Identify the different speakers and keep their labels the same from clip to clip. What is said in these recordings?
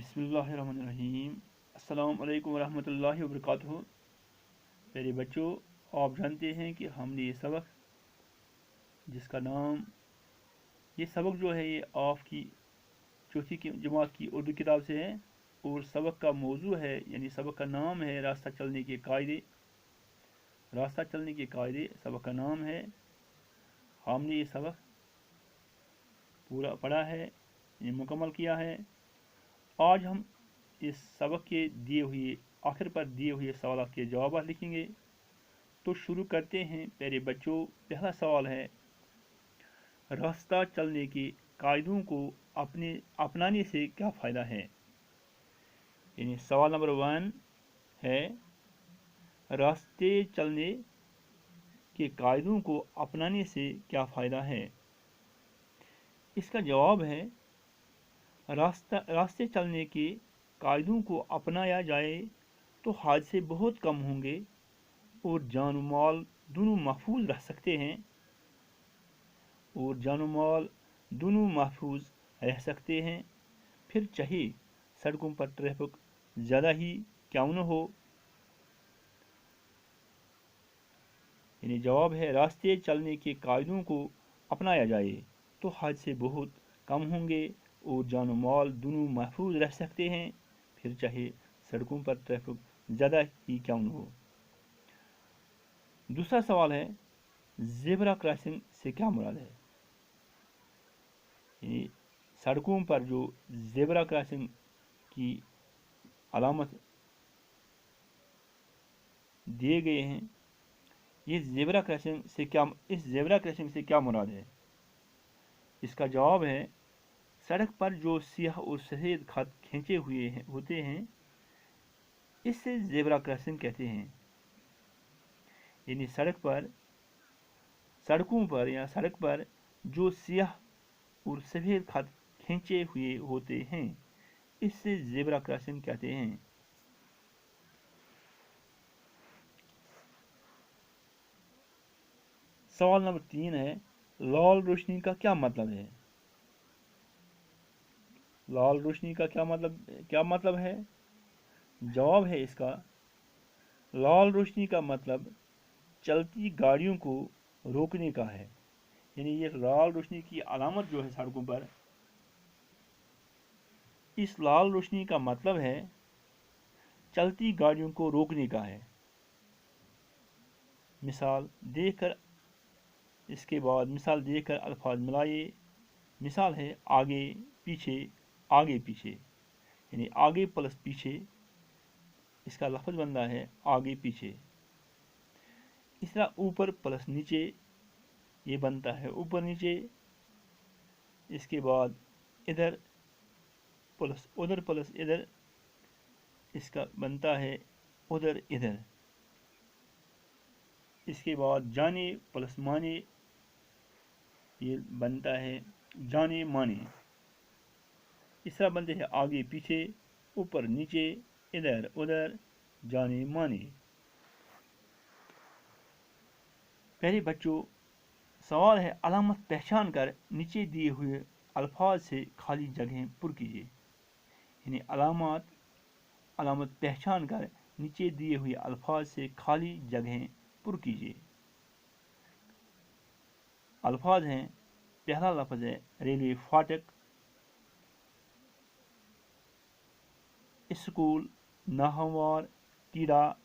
Speaker 1: बिस्मिल्लाहिर्रहमानिर्रहीम। अस्सलाम वालेकुम रहमतुल्लाहि व बरकातुहू। प्यारे बच्चों, आप जानते हैं कि हमने ये सबक जिसका नाम ये सबक जो है ये आपकी चौथी की जमात की उर्दू किताब से है और सबक का मौजू है यानी सबक का नाम है रास्ता चलने के कायदे। रास्ता चलने के कायदे सबक का नाम है। हमने ये सबक पूरा पढ़ा है, ये मुकम्मल किया है। आज हम इस सबक के दिए हुए आखिर पर दिए हुए सवाल के जवाब लिखेंगे। तो शुरू करते हैं प्यारे बच्चों। पहला सवाल है, रास्ता चलने के कायदों को अपनाने से क्या फ़ायदा है। यानी सवाल नंबर 1 है, रास्ते चलने के कायदों को अपनाने से क्या फ़ायदा है। इसका जवाब है, रास्ते चलने के कायदों को अपनाया जाए तो हादसे बहुत कम होंगे और जान माल दोनों महफूज रह सकते हैं रह सकते हैं। फिर चाहे सड़कों पर ट्रैफिक ज़्यादा ही क्यों न हो। यानी जवाब है, रास्ते चलने के कायदों को अपनाया जाए तो हादसे बहुत कम होंगे और जान माल दोनों महफूज रह सकते हैं, फिर चाहे सड़कों पर ट्रैफिक ज़्यादा ही क्यों न हो। दूसरा सवाल है, ज़ेब्रा क्रॉसिंग से क्या मुराद है। यानी सड़कों पर जो ज़ेब्रा क्रॉसिंग की अलामत दिए गए हैं, इस ज़ेब्रा क्रॉसिंग से क्या मुराद है। इसका जवाब है, सड़क पर जो स्याह और सफ़ेद खत खींचे हुए होते हैं इससे ज़ेब्रा क्रॉसिंग कहते हैं। यानी सड़क पर जो स्याह और सफ़ेद खत खींचे हुए होते हैं इससे ज़ेब्रा क्रॉसिंग कहते हैं। सवाल नंबर 3 है, लाल रोशनी का क्या मतलब है। लाल रोशनी का क्या मतलब है। जवाब है इसका, लाल रोशनी का मतलब चलती गाड़ियों को रोकने का है। यानी ये लाल रोशनी की अलामत जो है सड़कों पर, इस लाल रोशनी का मतलब है चलती गाड़ियों को रोकने का है। मिसाल देखकर अल्फाज मिलाइए। मिसाल है आगे पीछे, यानी आगे प्लस पीछे, इसका लफ्ज़ बनता है आगे पीछे। इस तरह ऊपर प्लस नीचे, ये बनता है ऊपर नीचे। इसके बाद इधर प्लस उधर प्लस इधर, इसका बनता है उधर इधर। इसके बाद जाने प्लस माने, ये बनता है जाने माने। इस तरह बनते हैं आगे पीछे, ऊपर नीचे, इधर उधर, जाने माने। पहले बच्चों, सवाल है, अलामत पहचान कर नीचे दिए हुए अल्फाज से खाली जगहें पुर कीजिए। यानी अलामत पहचान कर नीचे दिए हुए अल्फाज से खाली जगहें पुर कीजिए। अल्फाज हैं, पहला लफ्ज़ है रेलवे फाटक, स्कूल, नाहवार, कीड़ा,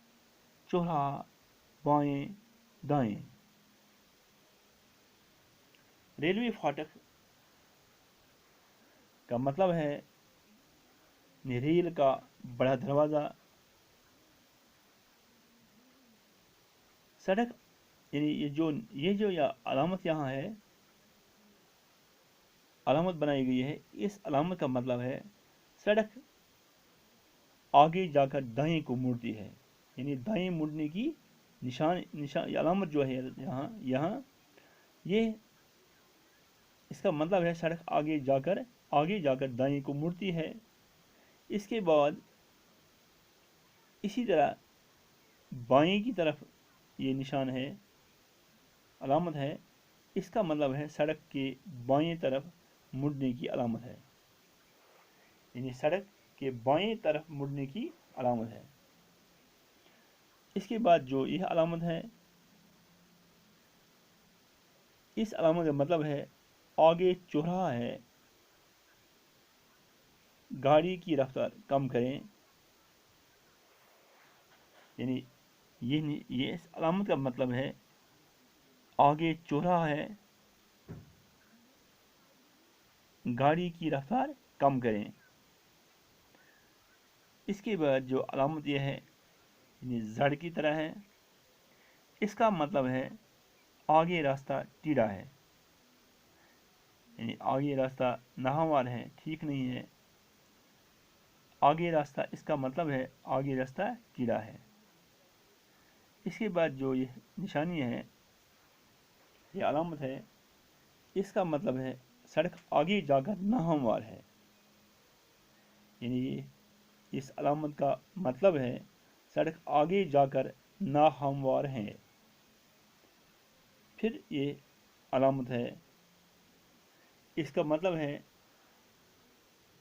Speaker 1: चौराहा, बाएं दाएं। रेलवे फाटक का मतलब है रेल का बड़ा दरवाज़ा। सड़क यानी ये जो अलामत यहाँ है, अलामत बनाई गई है, इस अलामत का मतलब है सड़क आगे जाकर दाएं को मुड़ती है। यानी दाएं मुड़ने की निशान अलामत जो है यहाँ ये इसका मतलब है सड़क आगे जाकर दाएं को मुड़ती है। इसके बाद इसी तरह बाएं की तरफ ये निशान है, अलामत है, इसका मतलब है सड़क के बाएं तरफ मुड़ने की अलामत है। यानी सड़क के बाएं तरफ मुड़ने की अलामत है। इसके बाद जो यह अलामत है, इस अलामत का मतलब है आगे चौराहा है, गाड़ी की रफ्तार कम करें। यानी ये इस अलामत का मतलब है आगे चौराहा है, गाड़ी की रफ्तार कम करें। इसके बाद जो अलामत यह है यानी जड़ की तरह है, इसका मतलब है आगे रास्ता टीढ़ा है, यानी आगे रास्ता नाहवार है, ठीक नहीं है। आगे रास्ता, इसका मतलब है आगे रास्ता टीढ़ा है। इसके बाद जो ये निशानी है, ये अलामत है, इसका मतलब है सड़क आगे जाकर नाहमवार है। यानी इस अलामत का मतलब है सड़क आगे जाकर नाहमवार है। फिर ये अलामत है, इसका मतलब है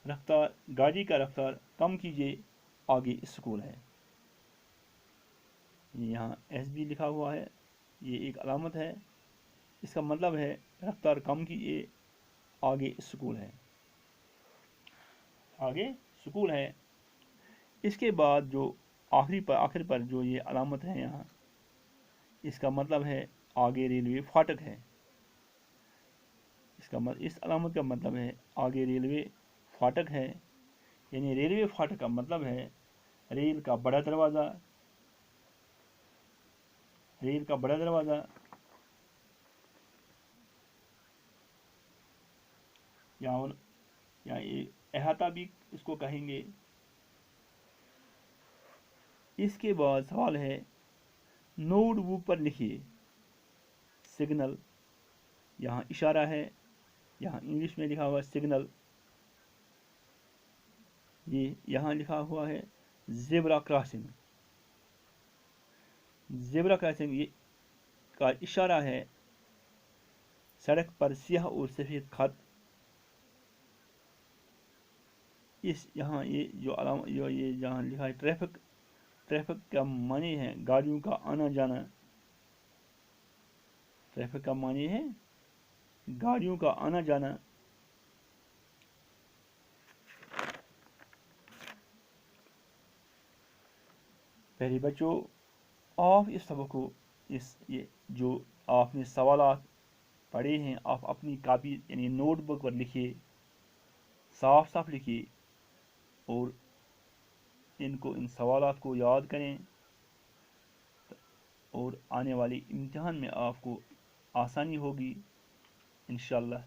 Speaker 1: रफ्तार, गाड़ी का रफ्तार कम कीजिए, आगे स्कूल है। यहाँ एस बी लिखा हुआ है, ये एक अलामत है, इसका मतलब है रफ्तार कम कीजिए, आगे स्कूल है, आगे स्कूल है। इसके बाद जो आखिर पर जो ये अलामत है यहाँ, इसका मतलब है आगे रेलवे फाटक है। इस अलामत का मतलब है आगे रेलवे फाटक है। यानी रेलवे फाटक का मतलब है रेल का बड़ा दरवाज़ा, रेल का बड़ा दरवाज़ा या अहाता भी इसको कहेंगे। इसके बाद सवाल है नोटबुक पर लिखिए सिग्नल। यहाँ इशारा है, यहाँ इंग्लिश में लिखा हुआ है सिग्नल। ये यहाँ लिखा हुआ है ज़ेब्रा क्रॉसिंग। ज़ेब्रा क्रॉसिंग ये का इशारा है सड़क पर स्याह और सफ़ेद खत। इस यहाँ ये जो ये यहाँ लिखा है ट्रैफिक, ट्रैफिक का मानी है गाड़ियों का आना जाना। ट्रैफिक का मानी है गाड़ियों का आना जाना। पहले बच्चों, आप इस सबक को ये जो आपने सवालात पढ़े हैं, आप अपनी कापी यानी नोटबुक पर लिखिए, साफ साफ लिखिए और इन सवालात को याद करें और आने वाली इम्तिहान में आपको आसानी होगी इंशाल्लाह।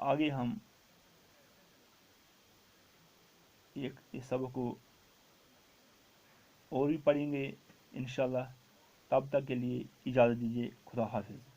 Speaker 1: आगे हम इस सबक को और भी पढ़ेंगे इंशाल्लाह। तब तक के लिए इजाज़त दीजिए। खुदा हाफिज़।